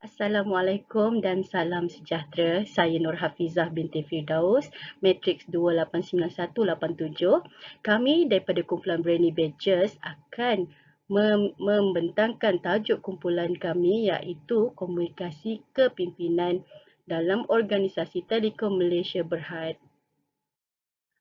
Assalamualaikum dan salam sejahtera. Saya Nur Hafizah binti Firdaus, Matrix 289187. Kami daripada kumpulan Brainy Badgers akan membentangkan tajuk kumpulan kami iaitu komunikasi kepimpinan dalam organisasi Telekom Malaysia Berhad.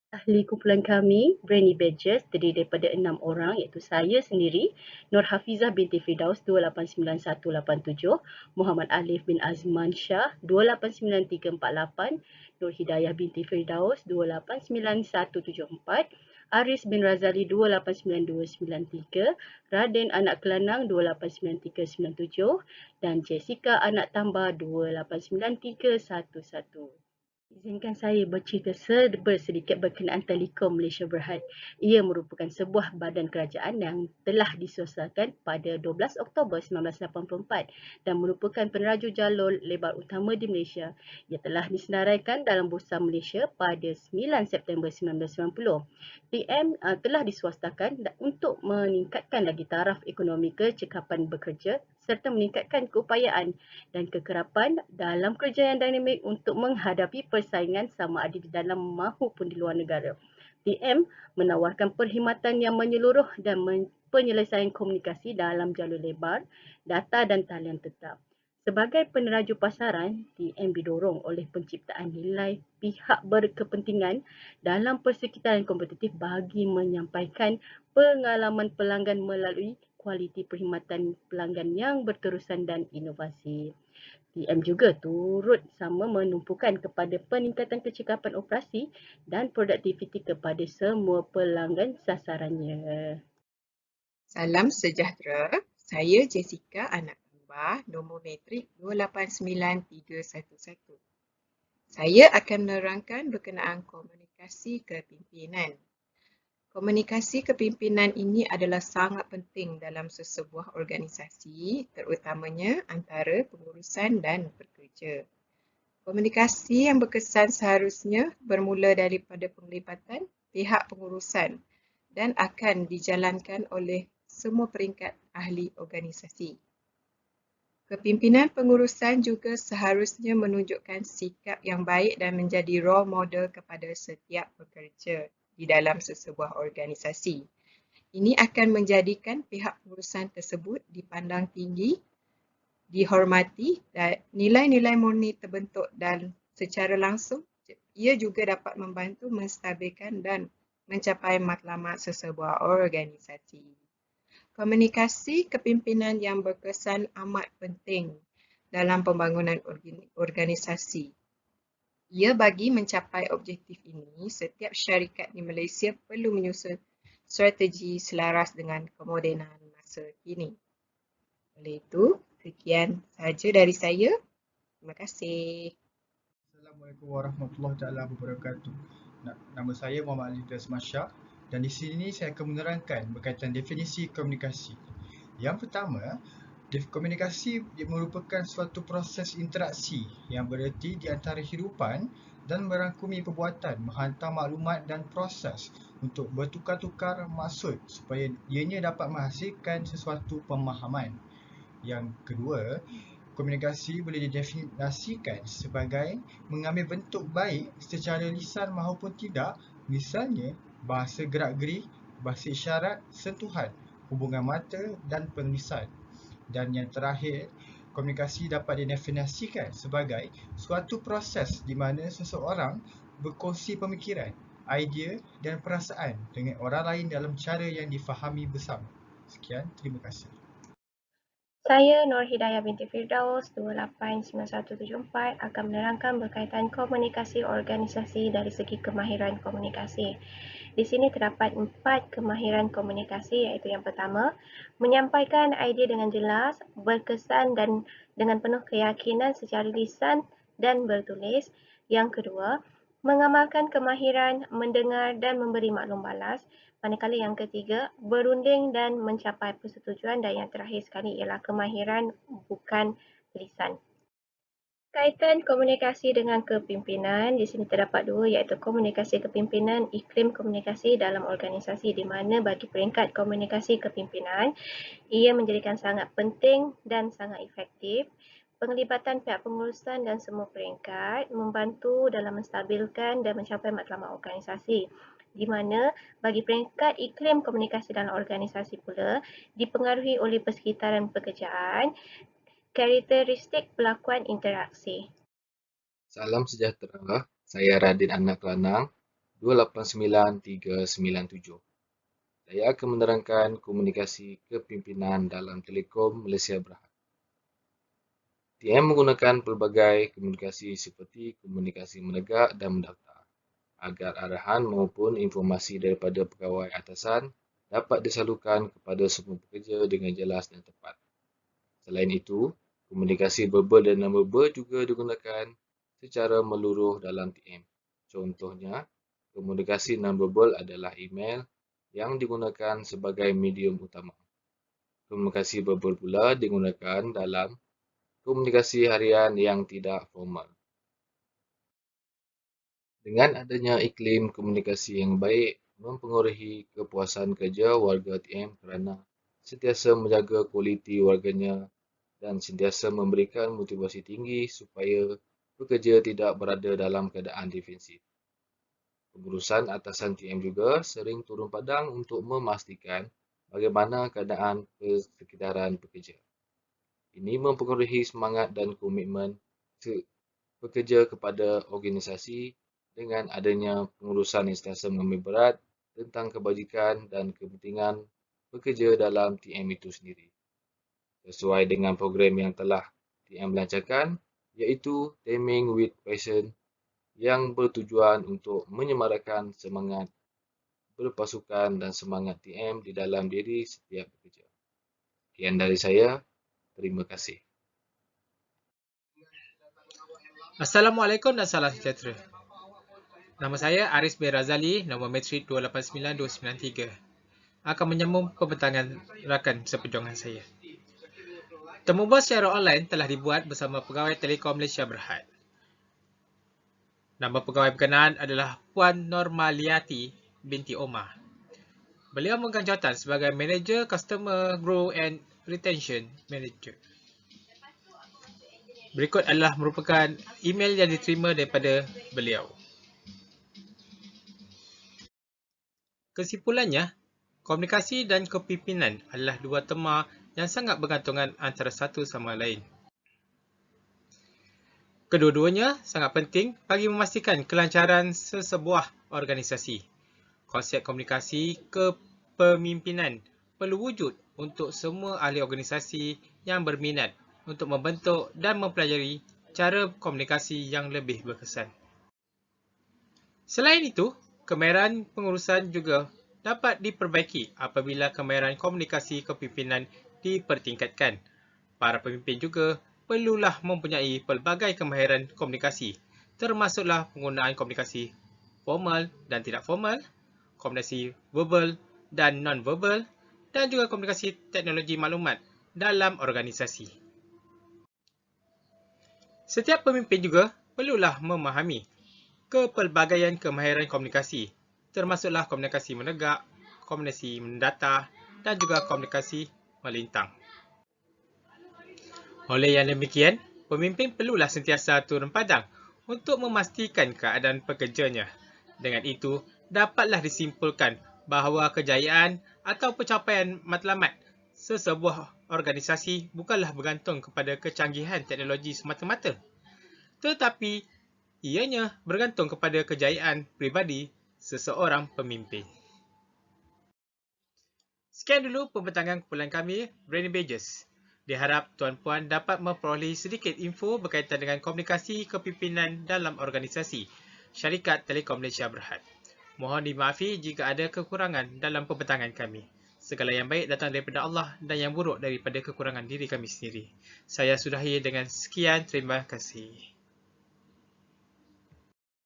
Ahli kumpulan kami, Brainy Badgers, terdiri daripada 6 orang iaitu saya sendiri, Nur Hafizah binti Firdaus 289187, Muhammad Alif bin Azman Shah 289348, Nur Hidayah binti Firdaus 289174, Aris bin Razali 289293, Raden anak Kelanang 289397 dan Jessica anak Tambah 289311. Izinkan saya bercerita sedikit berkenaan Telekom Malaysia Berhad. Ia merupakan sebuah badan kerajaan yang telah disuasanakan pada 12 Oktober 1984 dan merupakan peneraju jalur lebar utama di Malaysia. Ia telah disenaraikan dalam Bursa Malaysia pada 9 September 1990. TM telah diswastakan untuk meningkatkan lagi taraf ekonomi kecekapan bekerja serta meningkatkan keupayaan dan kekerapan dalam kerja yang dinamik untuk menghadapi persaingan sama ada di dalam maupun di luar negara. TM menawarkan perkhidmatan yang menyeluruh dan penyelesaian komunikasi dalam jalur lebar, data dan talian tetap. Sebagai peneraju pasaran, TM didorong oleh penciptaan nilai pihak berkepentingan dalam persekitaran kompetitif bagi menyampaikan pengalaman pelanggan melalui kualiti perkhidmatan pelanggan yang berterusan dan inovasi. TM juga turut sama menumpukan kepada peningkatan kecekapan operasi dan produktiviti kepada semua pelanggan sasarannya. Salam sejahtera. Saya Jessica anak Tambah, nombor matrik 289311. Saya akan menerangkan berkenaan komunikasi kepimpinan. Komunikasi kepimpinan ini adalah sangat penting dalam sesebuah organisasi, terutamanya antara pengurusan dan pekerja. Komunikasi yang berkesan seharusnya bermula daripada penglibatan pihak pengurusan dan akan dijalankan oleh semua peringkat ahli organisasi. Kepimpinan pengurusan juga seharusnya menunjukkan sikap yang baik dan menjadi role model kepada setiap pekerja di dalam sesebuah organisasi. Ini akan menjadikan pihak pengurusan tersebut dipandang tinggi, dihormati dan nilai-nilai murni terbentuk dan secara langsung ia juga dapat membantu menstabilkan dan mencapai matlamat sesebuah organisasi. Komunikasi kepimpinan yang berkesan amat penting dalam pembangunan organisasi. Ia bagi mencapai objektif ini, setiap syarikat di Malaysia perlu menyusun strategi selaras dengan kemodenan masa kini. Oleh itu, sekian sahaja dari saya. Terima kasih. Assalamualaikum warahmatullahi wabarakatuh. Nama saya Muhammad Alif bin Azman Shah dan di sini saya akan menerangkan berkaitan definisi komunikasi. Yang pertama, komunikasi merupakan suatu proses interaksi yang bererti di antara hidupan dan merangkumi perbuatan, menghantar maklumat dan proses untuk bertukar-tukar maksud supaya ianya dapat menghasilkan sesuatu pemahaman. Yang kedua, komunikasi boleh didefinisikan sebagai mengambil bentuk baik secara lisan maupun tidak, misalnya bahasa gerak-gerik, bahasa isyarat, sentuhan, hubungan mata dan penulisan. Dan yang terakhir, komunikasi dapat didefinisikan sebagai suatu proses di mana seseorang berkongsi pemikiran, idea dan perasaan dengan orang lain dalam cara yang difahami bersama. Sekian, terima kasih. Saya Nur Hidayah binti Firdaus 289174 akan menerangkan berkaitan komunikasi organisasi dari segi kemahiran komunikasi. Di sini terdapat 4 kemahiran komunikasi iaitu yang pertama, menyampaikan idea dengan jelas, berkesan dan dengan penuh keyakinan secara lisan dan bertulis. Yang kedua, mengamalkan kemahiran mendengar dan memberi maklum balas. Manakala yang ketiga, berunding dan mencapai persetujuan, dan yang terakhir sekali ialah kemahiran bukan lisan. Kaitan komunikasi dengan kepimpinan, di sini terdapat dua, iaitu komunikasi kepimpinan, iklim komunikasi dalam organisasi, di mana bagi peringkat komunikasi kepimpinan, ia menjadikan sangat penting dan sangat efektif penglibatan pihak pengurusan dan semua peringkat membantu dalam menstabilkan dan mencapai matlamat organisasi, di mana bagi peringkat iklim komunikasi dalam organisasi pula dipengaruhi oleh persekitaran pekerjaan, karakteristik pelakuan interaksi. Salam sejahtera, saya Radin Anak Lanang, 289397. Saya akan menerangkan komunikasi kepimpinan dalam Telekom Malaysia Berhad. TM menggunakan pelbagai komunikasi seperti komunikasi menegak dan mendaftar, agar arahan maupun informasi daripada pegawai atasan dapat disalurkan kepada semua pekerja dengan jelas dan tepat. Selain itu, komunikasi verbal dan non-verbal juga digunakan secara meluruh dalam TM. Contohnya, komunikasi non-verbal adalah email yang digunakan sebagai medium utama. Komunikasi verbal pula digunakan dalam komunikasi harian yang tidak formal. Dengan adanya iklim komunikasi yang baik, mempengaruhi kepuasan kerja warga TM kerana sentiasa menjaga kualiti warganya dan sentiasa memberikan motivasi tinggi supaya pekerja tidak berada dalam keadaan defensif. Pengurusan atasan TM juga sering turun padang untuk memastikan bagaimana keadaan persekitaran pekerja. Ini mempengaruhi semangat dan komitmen pekerja kepada organisasi dengan adanya pengurusan yang sentiasa mengambil berat tentang kebajikan dan kepentingan pekerja dalam TM itu sendiri. Sesuai dengan program yang telah TM lancarkan, iaitu Teaming with Passion, yang bertujuan untuk menyemarakkan semangat berpasukan dan semangat TM di dalam diri setiap pekerja. Sekian dari saya. Terima kasih. Assalamualaikum dan salam sejahtera. Nama saya Aris bin Razali, nombor matrik 289293. Akan menyambung pembentangan rakan seperjuangan saya. Temubual secara online telah dibuat bersama pegawai Telekom Malaysia Berhad. Nama pegawai berkenaan adalah Puan Normaliati binti Omar. Beliau memegang jawatan sebagai Manager Customer Growth and Retention Manager. Berikut adalah merupakan email yang diterima daripada beliau. Kesimpulannya, komunikasi dan kepimpinan adalah dua tema yang sangat bergantungan antara satu sama lain. Kedua-duanya sangat penting bagi memastikan kelancaran sesebuah organisasi. Konsep komunikasi kepemimpinan perlu wujud untuk semua ahli organisasi yang berminat untuk membentuk dan mempelajari cara komunikasi yang lebih berkesan. Selain itu, kemahiran pengurusan juga dapat diperbaiki apabila kemahiran komunikasi kepimpinan dipertingkatkan. Para pemimpin juga perlulah mempunyai pelbagai kemahiran komunikasi, termasuklah penggunaan komunikasi formal dan tidak formal, komunikasi verbal dan non-verbal, dan juga komunikasi teknologi maklumat dalam organisasi. Setiap pemimpin juga perlulah memahami kepelbagaian kemahiran komunikasi, termasuklah komunikasi menegak, komunikasi mendata, dan juga komunikasi melintang. Oleh yang demikian, pemimpin perlulah sentiasa turun padang untuk memastikan keadaan pekerjanya. Dengan itu, dapatlah disimpulkan bahawa kejayaan atau pencapaian matlamat sesebuah organisasi bukanlah bergantung kepada kecanggihan teknologi semata-mata, tetapi ianya bergantung kepada kejayaan pribadi seseorang pemimpin. Sekian dulu pembentangan kumpulan kami, Branding Badges. Diharap tuan-puan dapat memperoleh sedikit info berkaitan dengan komunikasi kepimpinan dalam organisasi Syarikat Telekom Malaysia Berhad. Mohon dimaafi jika ada kekurangan dalam pembentangan kami. Segala yang baik datang daripada Allah dan yang buruk daripada kekurangan diri kami sendiri. Saya sudahi dengan sekian, terima kasih.